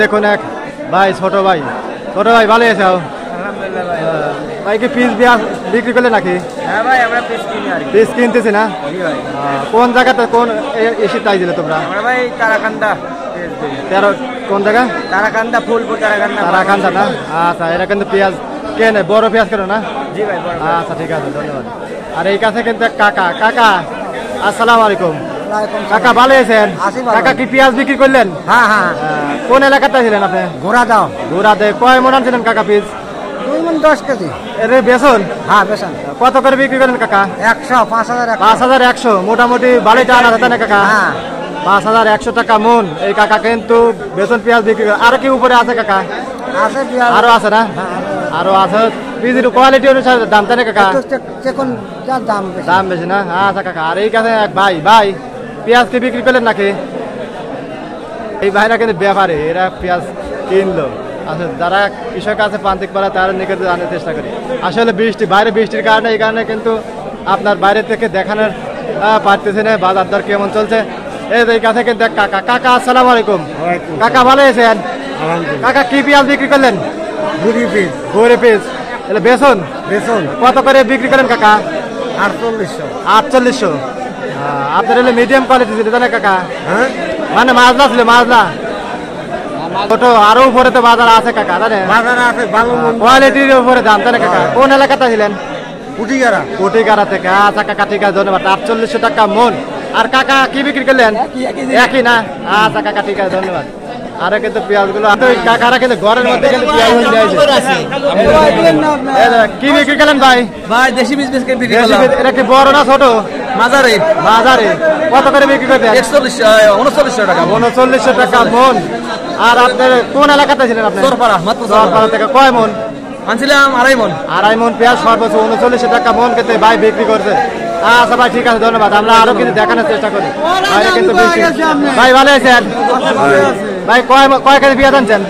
দেখুন এক ভাই ছোট ভাই ভালো আছে আলহামদুলিল্লাহ ভাই। ভাই কি পিস বিক্রি করলে নাকি? হ্যাঁ ভাই আমরা পিস কিনি আর কি। পিস কিনতেছি না? জি ভাই। কোন জায়গাতে কোন এসি তাই দিলে তোমরা? আমরা ভাই তারাকান্দা পিস দিই। তেরো কোন জায়গা? তারাকান্দা ফুলপুর তারাকান্দা। তারাকান্দা না? আচ্ছা এরা কিন্তু পেঁয়াজ কেনে বড় পেঁয়াজ কেন না? জি ভাই বড়। আচ্ছা ঠিক আছে ধন্যবাদ। আর এই কাছে কিন্তু এক কাকা আসসালামু আলাইকুম। কাকা ভালো আছেন? কাকা কি পেঁয়াজ বিক্রি করলেন? হ্যাঁ হ্যাঁ। কোন এলাকাতে ছিলেন আপনি? ঘোড়া দাও। ঘোড়াতে কয় মন আনছিলেন কাকা পিস? 2 মণ 10 কেজি। এর বেসন? হ্যাঁ বেসন। কত করে বিক্রি করেন কাকা? 100 5100। 5100 মোটামুটি বাড়িটা আনা যেত না কাকা? হ্যাঁ 5100 টাকা মন। এই কাকা কিন্তু বেসন পেঁয়াজ বিক্রি করে। আর কি উপরে আছে কাকা? আছে পেঁয়াজ। আরো আছে না? আরো আছে। পিসের কোয়ালিটি অনুসারে দাম তাই না কাকা? এখন যা দাম বেশি। দাম বেশি না? আচ্ছা কাকা। আর এই কাছে এক ভাই পেঁয়াজ কি বিক্রি করলেন নাকি? এই ভাইরা কিন্তু ব্যাপারে এরা পেঁয়াজ কিনলো। আচ্ছা যারা কৃষক আছে প্রান্তিক পাড়া তারা নিকটে আনার চেষ্টা করি। আসলে বৃষ্টির কারণে এই কারণে কিন্তু আপনার বাইরে থেকে দেখানোর পারতেছে না বাজার দর কেমন চলছে। এই কাছে কিন্তু এক কাকা আসসালামু আলাইকুম। কাকা ভালো আছেন? কাকা কি পেঁয়াজ বিক্রি করলেন? গড়ি পিস। তাহলে বেসন কত করে বিক্রি করেন কাকা? 4800। আপনার হলে মিডিয়াম কোয়ালিটি ছিল তাই না কাকা? মানে মাজলা ছিল মাজলা ছোট আরো উপরে তো বাজার আছে কাকা তাই না? কোয়ালিটির উপরে দাম তাই না কাকা? কোন এলাকাতে ছিলেন? কুটিগারা থেকে। আচ্ছা কাকা ঠিক আছে ধন্যবাদ। 4800 টাকা মন। আর কাকা কি বিক্রি করলেন? একই না? আচ্ছা কাকা ঠিক আছে ধন্যবাদ। আরে কিন্তু পেঁয়াজ গুলো কাকারা কিন্তু ঘরের মধ্যে কিন্তু পেঁয়াজ কি বিক্রি করলেন ভাই? দেশি পিস বিক্রি এটা কি বড় না ছোট? মাঝারি। কত করে বিক্রি করবেন? 3900 টাকা। 3900 টাকা মন। আর আপনার কোন এলাকাতে ছিলেন আপনি? চরপাড়া থেকে কয় মন আনছিলাম? 2.5 মণ। 2.5 মন পেঁয়াজ সর্বোচ্চ 3900 টাকা মন কিন্তু ভাই বিক্রি করছে। আচ্ছা ভাই ঠিক আছে ধন্যবাদ। আমরা আরো কিন্তু দেখানোর চেষ্টা করি। ভাই ভালো আছেন? ভাই কয় কেজি পেঁয়াজ আনছেন?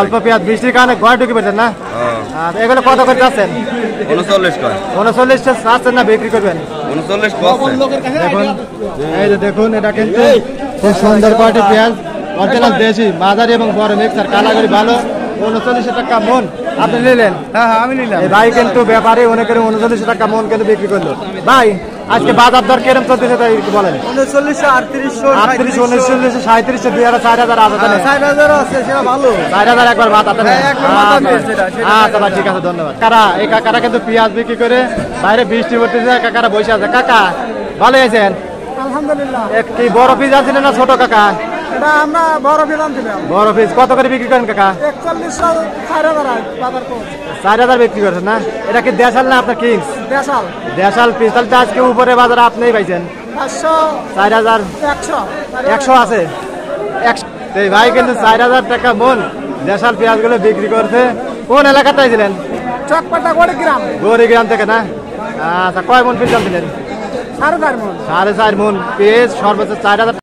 অল্প পেঁয়াজ বৃষ্টির কারণে ঘরে ঢুকে পেয়েছেন না? এগুলো কত করে যাচ্ছেন? 39 চাচ্ছেন না বিক্রি করবেন? 39 এই যে দেখুন এটা কিন্তু খুব সুন্দর কোয়ালিটি পেঁয়াজ অরিজিনাল দেশি মাঝারি এবং বড় মিক্সার কালাগরি ভালো। 3900 টাকা মন আপনি নিলেন? হ্যাঁ আমি নিলাম। এই ভাই কিন্তু ব্যাপারে অনেকের 3900 টাকা মন কিন্তু বিক্রি করলো। ভাই আজকে বাজার দর কিরকম চলতেছে তাই একটু বলেন। 3900 38 39 37 4000 আছে তাই না? 4000 আছে সেটা ভালো। 4000 একবার মাথা তাই না? একবার মাথা দিয়েছে এটা। আচ্ছা ভাই ঠিক আছে ধন্যবাদ। এই কাকারা কিন্তু পেঁয়াজ বিক্রি করে বাইরে বৃষ্টি পড়তেছে কাকারা বসে আছে। কাকা ভালো আছেন? আলহামদুলিল্লাহ। কি বড় পিস আছেন না ছোট কাকা? এটা আমরা বড় পিস আনছিলাম। বড় পিস কত করে বিক্রি করেন কাকা? 4100 4000 বাজার কোচ। 4000 বিক্রি করছেন না? এটা কি দেশাল না আপনার কিংস? দেশাল পিস। তাহলে তো আজকে উপরে বাজারে আপনিই পাইছেন 4000 100 আছে। এই ভাই কিন্তু 4000 টাকা মন দেশাল পেঁয়াজ গুলো বিক্রি করছে। কোন এলাকাতে ছিলেন? চকপাটা গড়িগ্রাম থেকে না? আচ্ছা কয় মন পিস আনছিলেন? 4.5 মণ। 4.5 মন পিস সর্বোচ্চ 4000